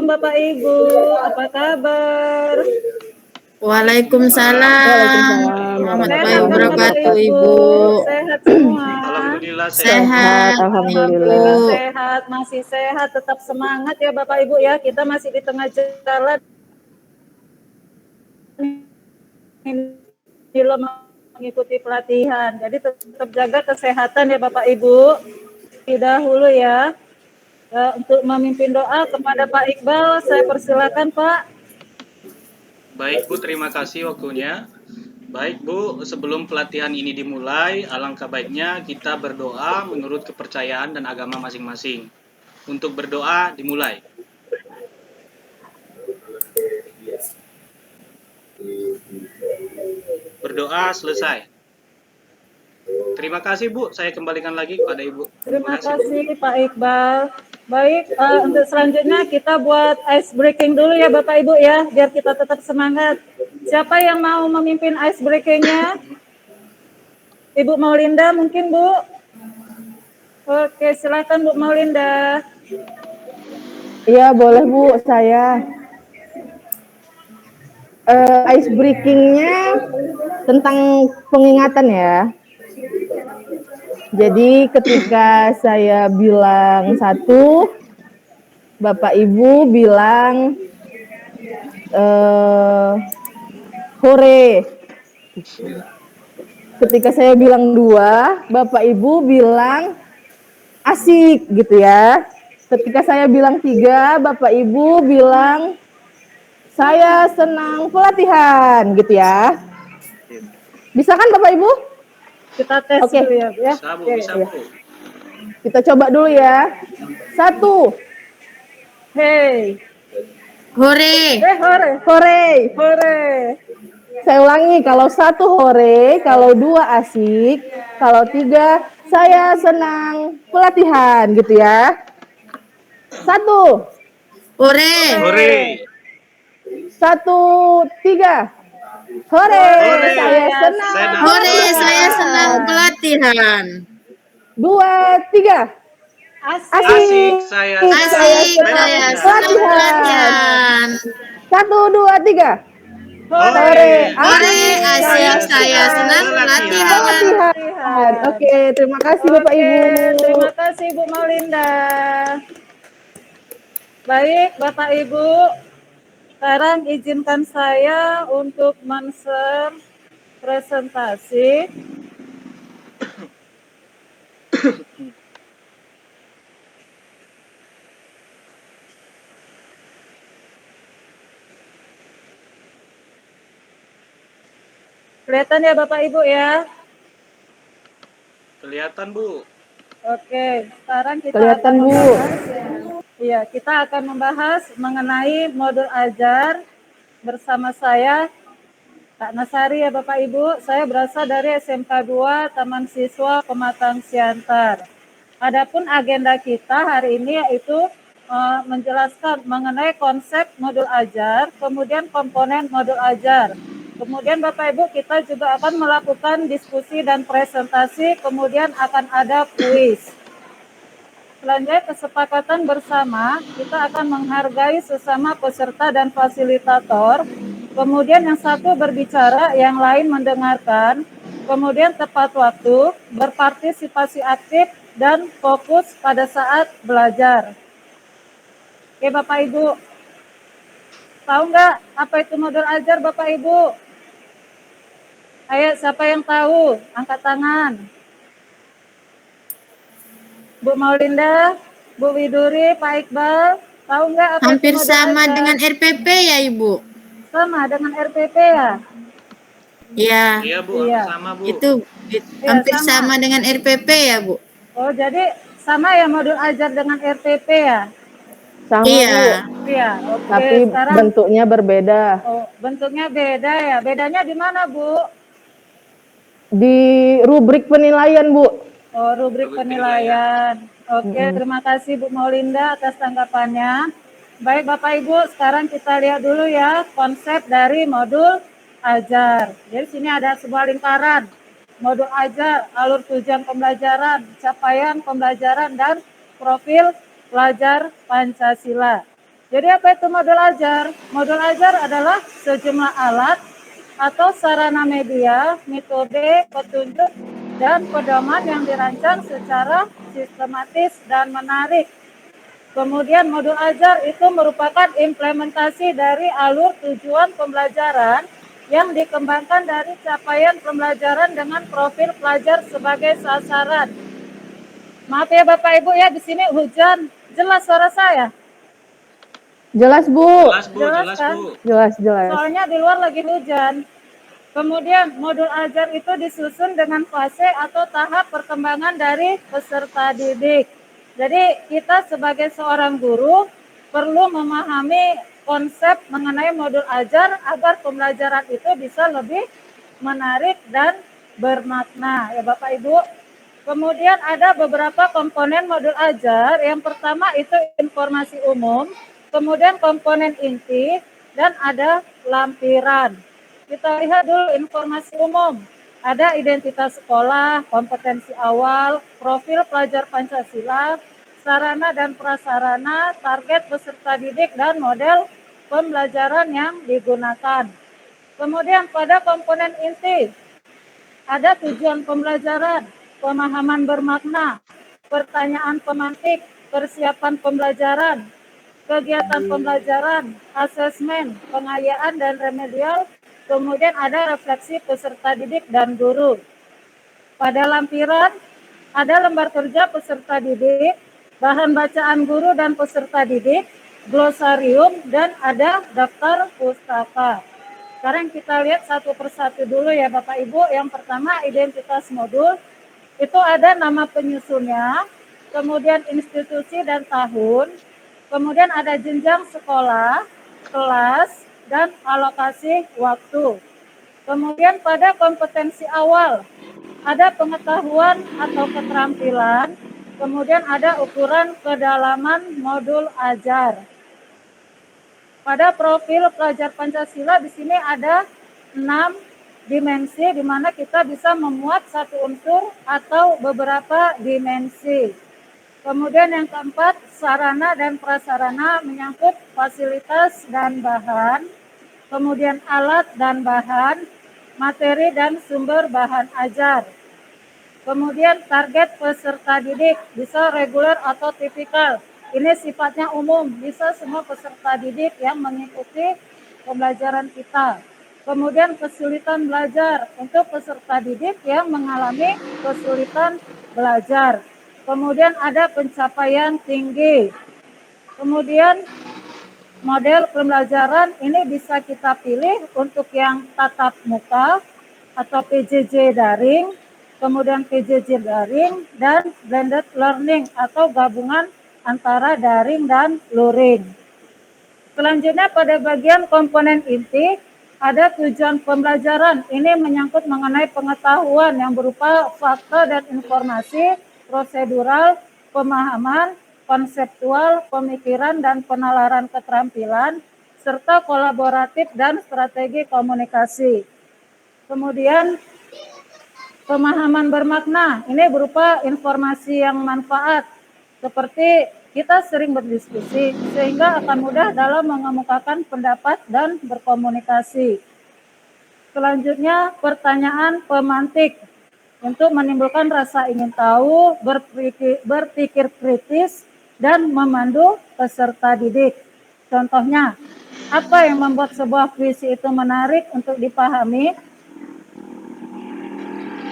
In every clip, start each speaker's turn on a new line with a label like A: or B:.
A: Bapak Ibu, apa kabar?
B: Waalaikumsalam warahmatullahi wabarakatuh, Ibu.
A: Sehat semua.
C: Alhamdulillah
B: Sehat,
A: Alhamdulillah
B: Ibu.
A: sehat, masih sehat, tetap semangat ya Bapak Ibu ya. Kita masih di tengah jalan ini loh mengikuti pelatihan. Jadi tetap jaga kesehatan ya Bapak Ibu. Dahulu ya. Untuk memimpin doa kepada Pak Iqbal, saya persilakan Pak.
C: Baik Bu, terima kasih waktunya. Baik Bu, sebelum pelatihan ini dimulai, alangkah baiknya kita berdoa menurut kepercayaan dan agama masing-masing. Untuk berdoa dimulai. Berdoa selesai. Terima kasih Bu, saya kembalikan lagi kepada Ibu.
A: Terima kasih Pak Iqbal. Baik, untuk selanjutnya kita buat ice breaking dulu ya Bapak Ibu ya, biar kita tetap semangat. Siapa yang mau memimpin ice breakingnya? Ibu Maulinda mungkin Bu? Oke, silakan Bu Maulinda.
B: Iya, boleh Bu, saya. Ice breakingnya tentang pengingatan ya. Jadi ketika saya bilang 1, Bapak Ibu bilang hore. Ketika saya bilang 2, Bapak Ibu bilang asik gitu ya. Ketika saya bilang 3, Bapak Ibu bilang saya senang pelatihan gitu ya. Bisa kan Bapak Ibu?
A: Kita tes dulu ya Bu ya.
C: Bisa Bu, bisa Bu.
B: Kita coba dulu ya. 1.
A: Hey.
B: Hore.
A: Hore.
B: Hore.
A: Hore.
B: Saya ulangi, kalau 1 hore, kalau 2 asik, kalau 3 saya senang pelatihan gitu ya. 1.
A: Hore.
C: Hore.
B: 1, 3. Hore, saya senang.
D: Hore, saya senang pelatihan.
B: 2, 3.
C: Asik, saya
D: senang pelatihan.
B: 1, 2, 3.
C: Hore,
D: asik, saya senang pelatihan.
B: Oke, terima kasih Bapak Ibu.
A: Terima kasih Bu Maulinda. Baik Bapak Ibu, sekarang izinkan saya untuk men-share presentasi. Kelihatan ya Bapak Ibu ya?
C: Kelihatan Bu.
A: Oke, sekarang kita
B: Kelihatan
A: akan
B: Bu.
A: kita akan membahas mengenai modul ajar bersama saya Kak Nasari ya Bapak Ibu. Saya berasal dari SMK 2 Taman Siswa Pematang Siantar. Adapun agenda kita hari ini yaitu menjelaskan mengenai konsep modul ajar, kemudian komponen modul ajar. Kemudian Bapak Ibu kita juga akan melakukan diskusi dan presentasi, kemudian akan ada kuis. Selanjutnya kesepakatan bersama, kita akan menghargai sesama peserta dan fasilitator. Kemudian yang satu berbicara, yang lain mendengarkan. Kemudian tepat waktu, berpartisipasi aktif, dan fokus pada saat belajar. Oke Bapak Ibu, tahu nggak apa itu modul ajar Bapak Ibu? Ayo, siapa yang tahu? Angkat tangan. Bu Maulinda, Bu Widuri, Pak Iqbal, tahu nggak apa
D: Hampir
A: itu modul
D: sama
A: ajar?
D: dengan RPP ya Ibu?
A: Sama dengan RPP ya?
D: Iya.
C: Iya Bu, sama Bu.
D: Itu hampir sama dengan RPP ya Bu?
A: Oh, jadi sama ya modul ajar dengan RPP ya?
B: Sama
D: Iya.
B: Bu.
A: Iya, oke.
B: Tapi
A: Sekarang
B: bentuknya berbeda.
A: Oh, bentuknya beda ya. Bedanya di mana, Bu?
B: Di rubrik penilaian Bu.
A: Oh, rubrik penilaian. Oke, terima kasih Bu Maulinda atas tanggapannya. Baik Bapak Ibu, sekarang kita lihat dulu ya konsep dari modul ajar. Jadi sini ada sebuah lingkaran. Modul ajar, alur tujuan pembelajaran, capaian pembelajaran, dan profil pelajar Pancasila. Jadi apa itu modul ajar? Modul ajar adalah sejumlah alat atau sarana media, metode, petunjuk, dan pedoman yang dirancang secara sistematis dan menarik. Kemudian modul ajar itu merupakan implementasi dari alur tujuan pembelajaran yang dikembangkan dari capaian pembelajaran dengan profil pelajar sebagai sasaran. Maaf ya Bapak Ibu ya, di sini hujan. Jelas suara saya?
B: Jelas, Bu.
C: Jelas Bu,
A: Jelas
C: jelas
A: kan?
C: Bu.
B: Jelas, jelas.
A: Soalnya di luar lagi hujan. Kemudian modul ajar itu disusun dengan fase atau tahap perkembangan dari peserta didik. Jadi kita sebagai seorang guru perlu memahami konsep mengenai modul ajar agar pembelajaran itu bisa lebih menarik dan bermakna ya Bapak Ibu. Kemudian ada beberapa komponen modul ajar. Yang pertama itu informasi umum, kemudian komponen inti, dan ada lampiran. Kita lihat dulu informasi umum. Ada identitas sekolah, kompetensi awal, profil pelajar Pancasila, sarana dan prasarana, target peserta didik, dan model pembelajaran yang digunakan. Kemudian pada komponen inti, ada tujuan pembelajaran, pemahaman bermakna, pertanyaan pemantik, persiapan pembelajaran, kegiatan pembelajaran, asesmen, pengayaan dan remedial, kemudian ada refleksi peserta didik dan guru. Pada lampiran ada lembar kerja peserta didik, bahan bacaan guru dan peserta didik, glosarium, dan ada daftar pustaka. Sekarang kita lihat satu persatu dulu ya Bapak Ibu. Yang pertama identitas modul, itu ada nama penyusunnya, kemudian institusi dan tahun, kemudian ada jenjang sekolah, kelas, dan alokasi waktu. Kemudian pada kompetensi awal, ada pengetahuan atau keterampilan, kemudian ada ukuran kedalaman modul ajar. Pada profil pelajar Pancasila di sini ada 6 dimensi di mana kita bisa memuat satu unsur atau beberapa dimensi. Kemudian yang keempat, sarana dan prasarana menyangkut fasilitas dan bahan, kemudian alat dan bahan, materi dan sumber bahan ajar. Kemudian target peserta didik bisa reguler atau tipikal. Ini sifatnya umum, bisa semua peserta didik yang mengikuti pembelajaran kita. Kemudian kesulitan belajar untuk peserta didik yang mengalami kesulitan belajar. Kemudian ada pencapaian tinggi. Kemudian model pembelajaran ini bisa kita pilih untuk yang tatap muka atau PJJ daring, kemudian PJJ daring, dan blended learning atau gabungan antara daring dan luring. Selanjutnya pada bagian komponen inti, ada tujuan pembelajaran. Ini menyangkut mengenai pengetahuan yang berupa fakta dan informasi, prosedural, pemahaman, konseptual, pemikiran, dan penalaran keterampilan, serta kolaboratif dan strategi komunikasi. Kemudian pemahaman bermakna, ini berupa informasi yang manfaat, seperti kita sering berdiskusi, sehingga akan mudah dalam mengemukakan pendapat dan berkomunikasi. Selanjutnya, pertanyaan pemantik, untuk menimbulkan rasa ingin tahu, berpikir kritis, dan memandu peserta didik. Contohnya, apa yang membuat sebuah puisi itu menarik untuk dipahami?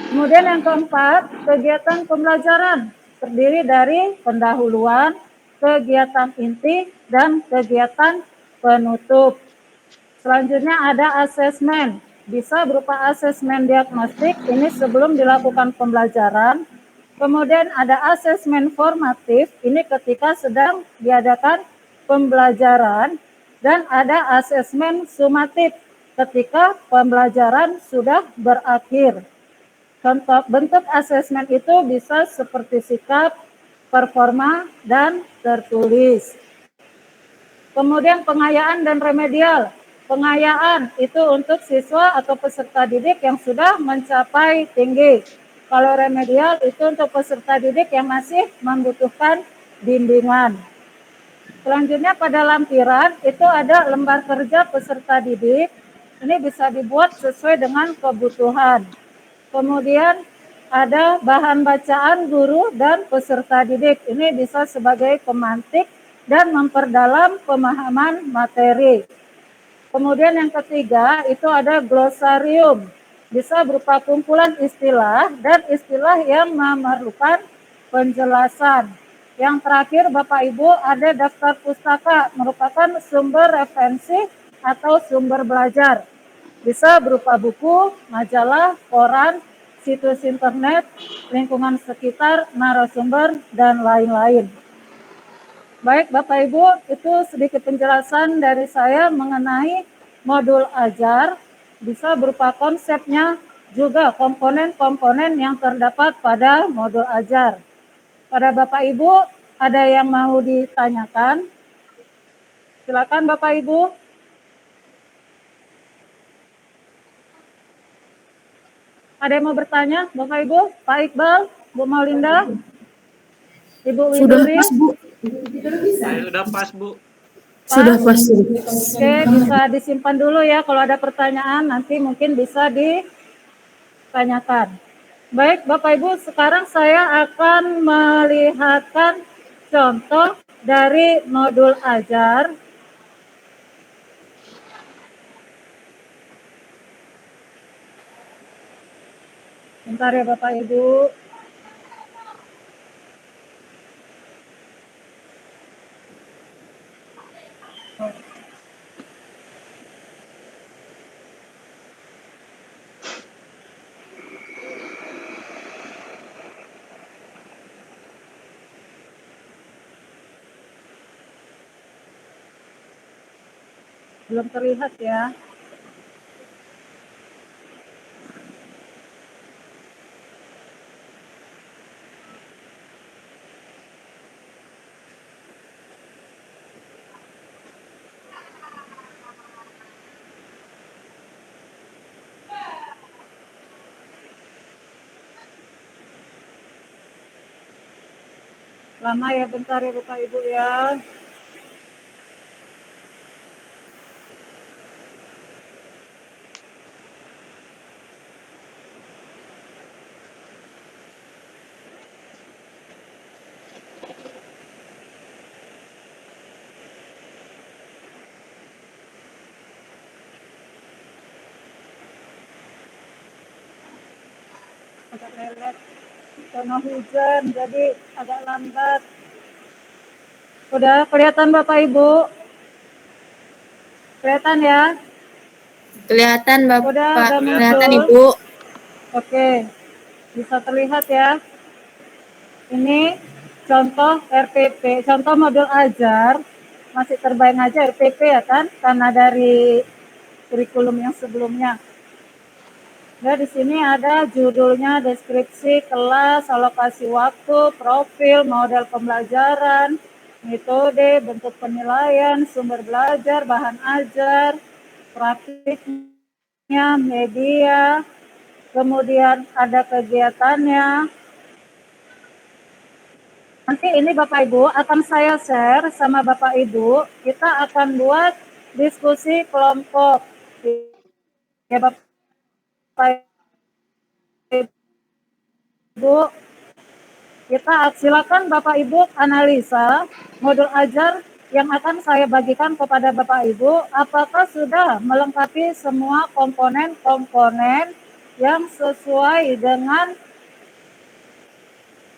A: Kemudian yang keempat, kegiatan pembelajaran terdiri dari pendahuluan, kegiatan inti, dan kegiatan penutup. Selanjutnya ada asesmen, bisa berupa asesmen diagnostik, ini sebelum dilakukan pembelajaran. Kemudian ada asesmen formatif, ini ketika sedang diadakan pembelajaran. Dan ada asesmen sumatif, ketika pembelajaran sudah berakhir. Contoh bentuk asesmen itu bisa seperti sikap, performa, dan tertulis. Kemudian pengayaan dan remedial. Pengayaan itu untuk siswa atau peserta didik yang sudah mencapai tinggi. Kalau remedial itu untuk peserta didik yang masih membutuhkan bimbingan. Selanjutnya pada lampiran itu ada lembar kerja peserta didik. Ini bisa dibuat sesuai dengan kebutuhan. Kemudian ada bahan bacaan guru dan peserta didik. Ini bisa sebagai pemantik dan memperdalam pemahaman materi. Kemudian yang ketiga itu ada glosarium. Bisa berupa kumpulan istilah dan istilah yang memerlukan penjelasan. Yang terakhir Bapak Ibu ada daftar pustaka merupakan sumber referensi atau sumber belajar. Bisa berupa buku, majalah, koran, situs internet, lingkungan sekitar, narasumber, dan lain-lain. Baik Bapak Ibu, itu sedikit penjelasan dari saya mengenai modul ajar, bisa berupa konsepnya, juga komponen-komponen yang terdapat pada modul ajar. Pada Bapak Ibu, ada yang mau ditanyakan? Silakan Bapak Ibu. Ada yang mau bertanya, Bapak Ibu? Pak Iqbal, Bu Maulinda, Ibu Winduri?
C: Sudah pas, Bu.
D: Sudah pas.
A: Oke, bisa disimpan dulu ya. Kalau ada pertanyaan, nanti mungkin bisa ditanyakan. Baik, Bapak Ibu, sekarang saya akan melihatkan contoh dari modul ajar. Bentar ya Bapak Ibu. Belum terlihat ya. Lama ya, bentar ya Bapak Ibu ya. Agak lelet. Karena hujan, jadi agak lambat. Udah kelihatan Bapak Ibu? Kelihatan ya?
D: Kelihatan Bapak.
A: Udah muncul.
D: Kelihatan Ibu.
A: Oke, bisa terlihat ya. Ini contoh RPP, contoh modul ajar. Masih terbayang aja RPP ya kan? Karena dari kurikulum yang sebelumnya. Nah, di sini ada judulnya, deskripsi kelas, alokasi waktu, profil, model pembelajaran, metode, bentuk penilaian, sumber belajar, bahan ajar, praktiknya, media, kemudian ada kegiatannya. Nanti ini Bapak Ibu akan saya share sama Bapak Ibu, kita akan buat diskusi kelompok. Ya Bapak Ibu, kita silakan Bapak Ibu analisa modul ajar yang akan saya bagikan kepada Bapak Ibu, apakah sudah melengkapi semua komponen-komponen yang sesuai dengan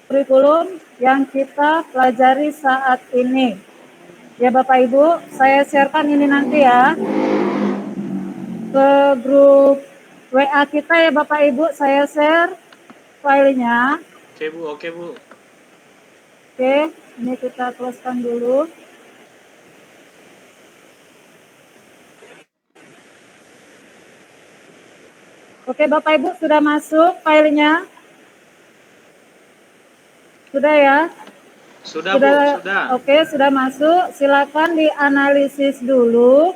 A: kurikulum yang kita pelajari saat ini. Ya Bapak Ibu, saya sharekan ini nanti ya ke grup WA kita ya Bapak Ibu, saya share filenya.
C: Oke, Bu. Oke, Bu.
A: Oke, ini kita closekan dulu. Oke, Bapak Ibu sudah masuk filenya? Sudah ya?
C: Sudah, Bu. Sudah.
A: Oke, sudah masuk. Silakan dianalisis dulu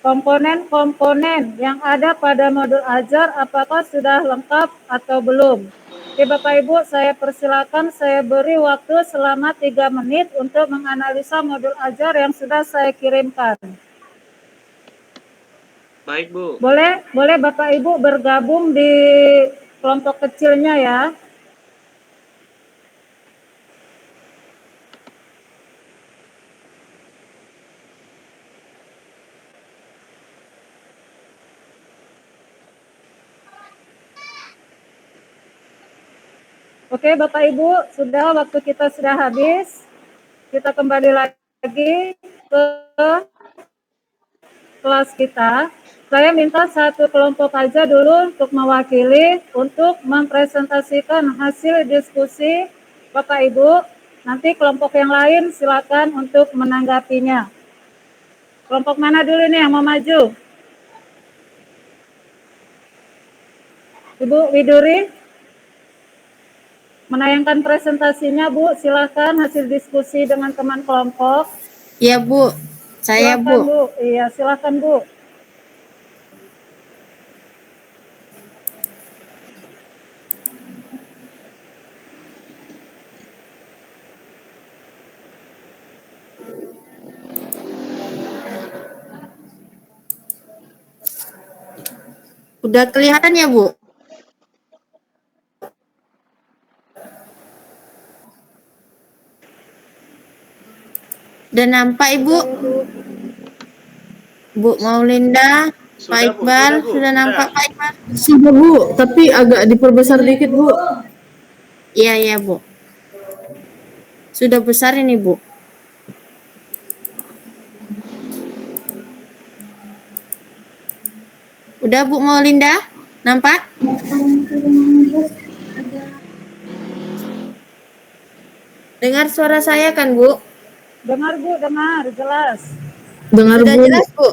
A: komponen-komponen yang ada pada modul ajar, apakah sudah lengkap atau belum. Oke Bapak Ibu, saya persilakan, saya beri waktu selama 3 menit untuk menganalisa modul ajar yang sudah saya kirimkan.
C: Baik, Bu.
A: Boleh Bapak Ibu bergabung di kelompok kecilnya ya. Oke Bapak Ibu, waktu kita sudah habis. Kita kembali lagi ke kelas kita. Saya minta satu kelompok aja dulu untuk mewakili, untuk mempresentasikan hasil diskusi Bapak Ibu. Nanti kelompok yang lain silakan untuk menanggapinya. Kelompok mana dulu nih yang mau maju? Ibu Widuri, menayangkan presentasinya Bu, silakan hasil diskusi dengan teman kelompok.
D: Iya Bu, saya
A: Silakan
D: Bu.
A: Bu, iya silakan Bu.
D: Udah kelihatan ya Bu? Udah nampak Ibu? Bu Maulinda, Pak
C: Sudah, Bu.
D: Iqbal,
C: Bu.
D: sudah nampak Pak Iqbal?
B: Sudah Bu, tapi agak diperbesar dikit Bu.
D: Iya Bu. Sudah besar ini Bu. Udah Bu Maulinda? Nampak? Dengar suara saya kan Bu?
A: Dengar Bu, dengar, jelas.
B: Dengar
D: Sudah
B: Bu.
D: jelas Bu?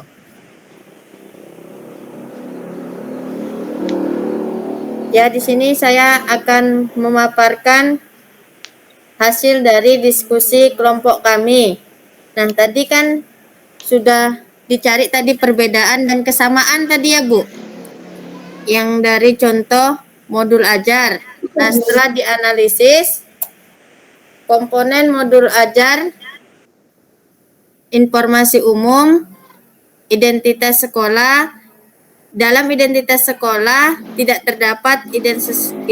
D: Ya, di sini saya akan memaparkan hasil dari diskusi kelompok kami. Nah, tadi kan sudah dicari tadi perbedaan dan kesamaan tadi ya Bu, yang dari contoh modul ajar. Nah, setelah dianalisis komponen modul ajar, informasi umum, identitas sekolah. Dalam identitas sekolah tidak terdapat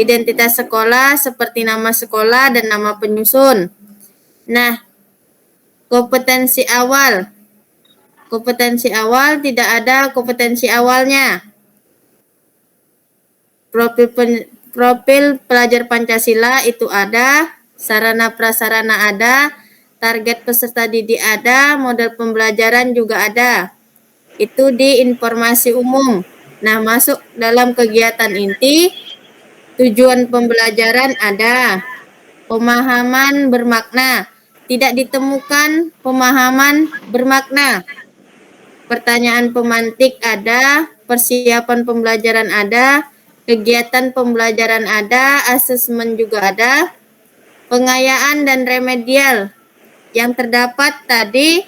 D: identitas sekolah seperti nama sekolah dan nama penyusun. Nah, kompetensi awal. Kompetensi awal tidak ada kompetensi awalnya. Profil pelajar Pancasila itu ada, sarana prasarana ada, target peserta didik ada, model pembelajaran juga ada. Itu di informasi umum. Nah, masuk dalam kegiatan inti, tujuan pembelajaran ada, pemahaman bermakna. Tidak ditemukan pemahaman bermakna. Pertanyaan pemantik ada, persiapan pembelajaran ada, kegiatan pembelajaran ada, asesmen juga ada, pengayaan dan remedial. Yang terdapat tadi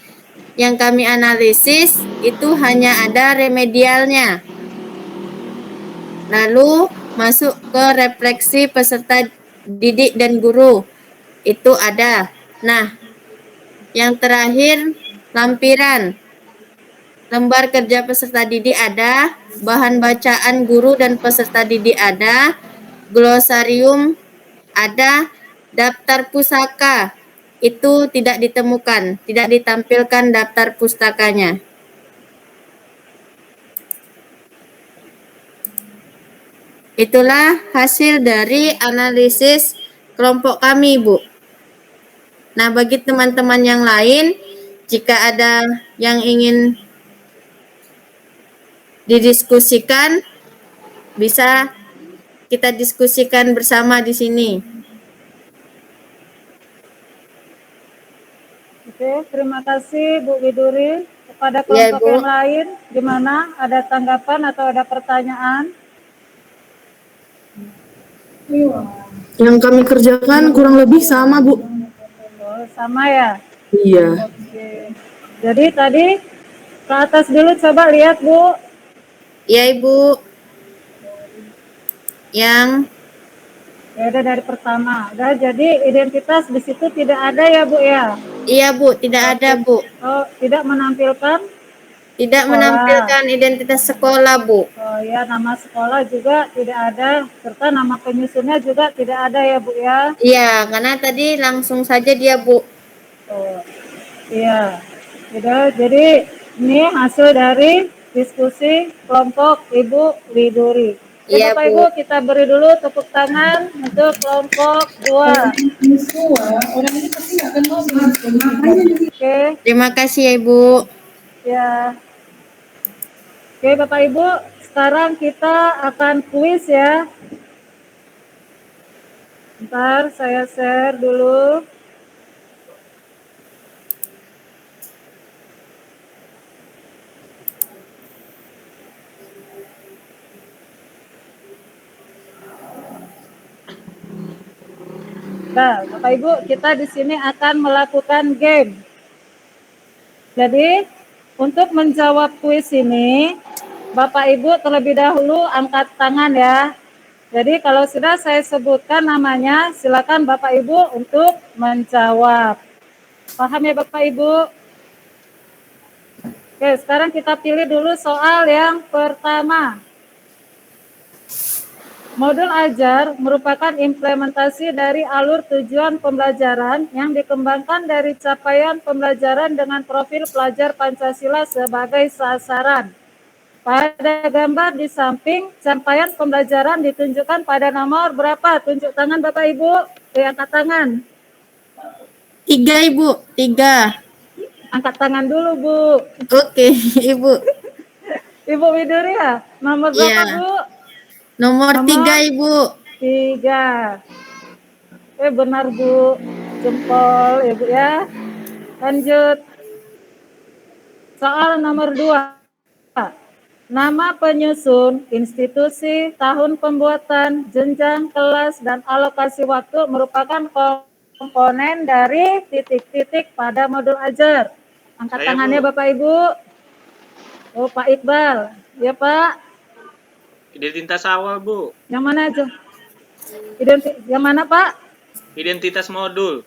D: yang kami analisis itu hanya ada remedialnya. Lalu masuk ke refleksi peserta didik dan guru. Itu ada. Nah, yang terakhir lampiran. Lembar kerja peserta didik ada, bahan bacaan guru dan peserta didik ada, glosarium ada, daftar pusaka itu tidak ditemukan, tidak ditampilkan daftar pustakanya. Itulah hasil dari analisis kelompok kami, Bu. Nah, bagi teman-teman yang lain, jika ada yang ingin didiskusikan, bisa kita diskusikan bersama di sini.
A: Oke, terima kasih Bu Widuri. Kepada kelompok yang lain, gimana? Ada tanggapan atau ada pertanyaan?
B: Yang kami kerjakan kurang lebih sama Bu.
A: Oh, sama ya?
B: Iya.
A: Oke. Jadi tadi ke atas dulu coba lihat Bu.
D: Iya Ibu. Yang
A: Ya udah dari pertama. Udah, jadi identitas di situ tidak ada ya Bu ya?
D: Iya Bu, tidak ada Bu.
A: Oh, tidak menampilkan
D: Tidak
A: sekolah.
D: menampilkan identitas sekolah Bu.
A: Oh ya, nama sekolah juga tidak ada, serta nama penyusunnya juga tidak ada ya Bu ya?
D: Iya, karena tadi langsung saja dia Bu.
A: Oh, iya. Udah, jadi ini hasil dari diskusi kelompok Ibu Widuri. Oke
D: Iya
A: Bapak
D: Bu.
A: Ibu, kita beri dulu tepuk tangan untuk kelompok 2. Oke,
D: Terima kasih ya Ibu.
A: ya. Oke Bapak Ibu, sekarang kita akan kuis ya. Bentar, saya share dulu. Nah, Bapak Ibu, kita di sini akan melakukan game. Jadi, untuk menjawab kuis ini, Bapak Ibu terlebih dahulu angkat tangan ya. Jadi, kalau sudah saya sebutkan namanya, silakan Bapak Ibu untuk menjawab. Paham ya Bapak Ibu? Oke, sekarang kita pilih dulu soal yang pertama. Modul ajar merupakan implementasi dari alur tujuan pembelajaran yang dikembangkan dari capaian pembelajaran dengan profil pelajar Pancasila sebagai sasaran. Pada gambar di samping, capaian pembelajaran ditunjukkan pada nomor berapa? Tunjuk tangan Bapak Ibu, angkat tangan.
D: 3 Ibu, 3.
A: Angkat tangan dulu Bu.
D: Oke Ibu.
A: Ibu Widuri ya, nomor berapa
D: Iya.
A: Bu?
D: Nomor
A: Nomor
D: 3 Ibu.
A: 3. Benar Bu, jempol ya Bu ya. Lanjut. Soal nomor 2. Nama penyusun, institusi, tahun pembuatan, jenjang kelas, dan alokasi waktu merupakan komponen dari titik-titik pada modul ajar. Angkat
C: Saya,
A: tangannya
C: Bu.
A: Bapak Ibu. Oh Pak Iqbal. Ya Pak.
C: Identitas awal, Bu.
A: Yang mana aja? Yang mana Pak?
C: Identitas modul.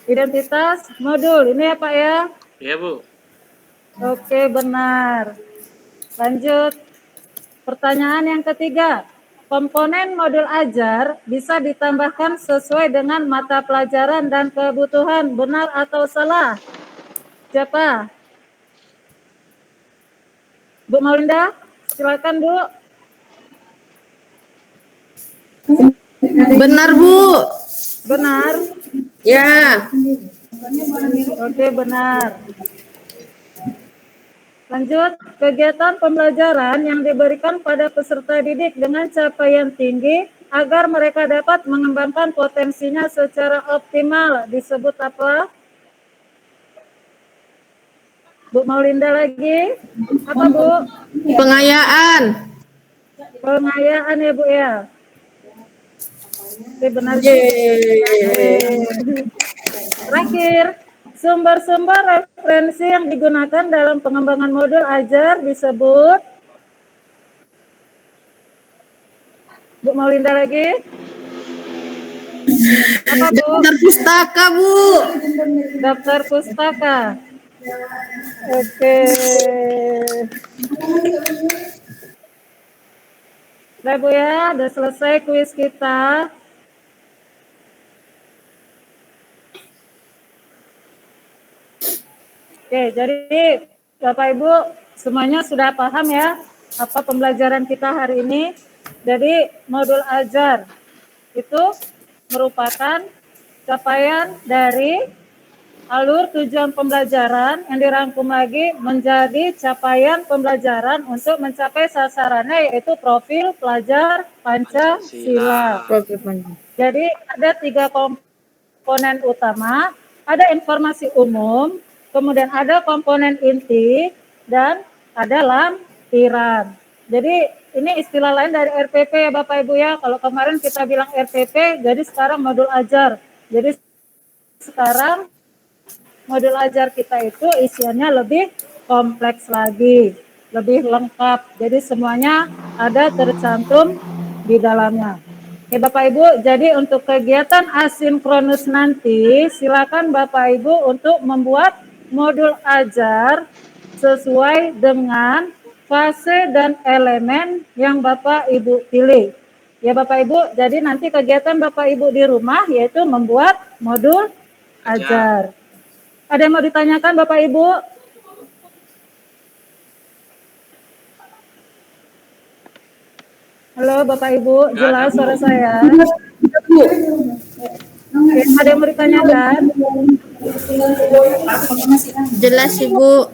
A: Identitas modul. Ini ya Pak ya?
C: Iya, Bu.
A: Oke, benar. Lanjut. Pertanyaan yang ketiga. Komponen modul ajar bisa ditambahkan sesuai dengan mata pelajaran dan kebutuhan. Benar atau salah? Siapa? Bu Maulinda, silakan Bu.
D: Benar Bu.
A: Benar.
D: Ya.
A: Oke, benar. Lanjut, kegiatan pembelajaran yang diberikan pada peserta didik dengan capaian tinggi agar mereka dapat mengembangkan potensinya secara optimal disebut apa? Bu Maulinda lagi. Apa Bu?
D: Pengayaan.
A: Pengayaan ya Bu ya. Oke, benar. Terakhir, sumber-sumber referensi yang digunakan dalam pengembangan modul ajar disebut. Bu Maulinda lagi. Apa Bu?
D: Daftar pustaka Bu.
A: Daftar pustaka. Oke. Udah Bu ya, udah selesai kuis kita. Oke, jadi Bapak Ibu semuanya sudah paham ya apa pembelajaran kita hari ini. Jadi modul ajar itu merupakan capaian dari alur tujuan pembelajaran yang dirangkum lagi menjadi capaian pembelajaran untuk mencapai sasarannya yaitu profil pelajar Pancasila. Jadi ada 3 komponen utama, ada informasi umum, kemudian ada komponen inti, dan ada lampiran. Jadi ini istilah lain dari RPP ya Bapak Ibu ya. Kalau kemarin kita bilang RPP, jadi sekarang modul ajar. Jadi sekarang modul ajar kita itu isiannya lebih kompleks lagi, lebih lengkap. Jadi semuanya ada tercantum di dalamnya. Ya Bapak Ibu, jadi untuk kegiatan asinkronus nanti, silakan Bapak Ibu untuk membuat modul ajar sesuai dengan fase dan elemen yang Bapak Ibu pilih. Ya Bapak Ibu, jadi nanti kegiatan Bapak Ibu di rumah yaitu membuat modul ajar. Ada yang mau ditanyakan Bapak Ibu? Halo Bapak Ibu, jelas suara saya? Oke, ada yang mau ditanyakan?
D: Jelas Ibu,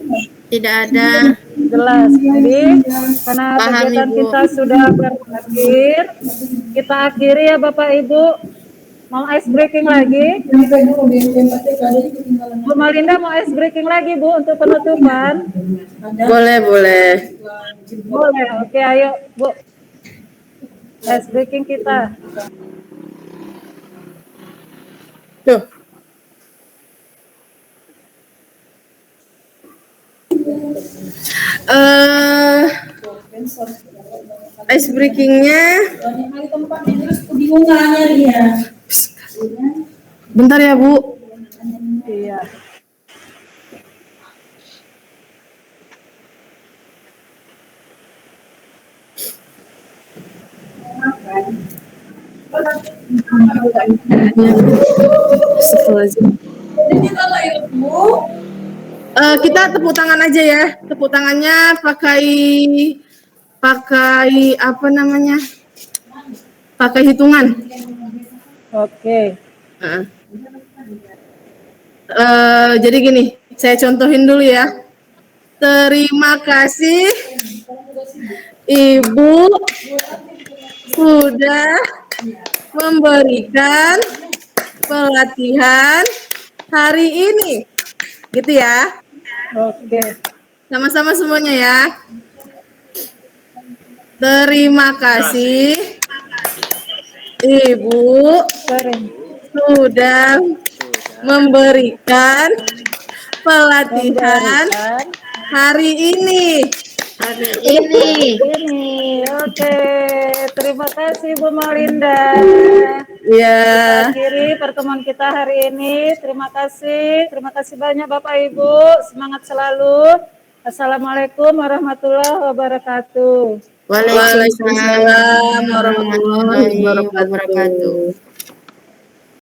D: tidak ada.
A: Jelas. Jadi karena
D: Paham,
A: kegiatan
D: Ibu.
A: kita sudah berakhir, kita akhiri ya Bapak Ibu. Mau ice breaking lagi? Bu Malinda mau ice breaking lagi Bu untuk penutupan?
D: Boleh.
A: Boleh. Oke, ayo Bu. Ice breaking kita.
D: Tuh. Ice breakingnya. Bentar ya Bu.
A: Iya.
B: Kita tepuk tangan aja ya. Tepuk tangannya pakai apa namanya? Pakai hitungan.
A: Oke.
B: Jadi gini, saya contohin dulu ya. Terima kasih Ibu sudah memberikan pelatihan hari ini. Gitu ya.
A: Oke.
B: Sama-sama semuanya ya. Terima kasih Ibu sudah memberikan pelatihan hari ini.
A: Ini. Oke. Terima kasih Bu Malinda.
B: Ya.
A: Kita akhiri pertemuan kita hari ini. Terima kasih banyak Bapak Ibu. Semangat selalu. Assalamualaikum warahmatullahi wabarakatuh.
B: Waalaikumsalam warahmatullahi wabarakatuh.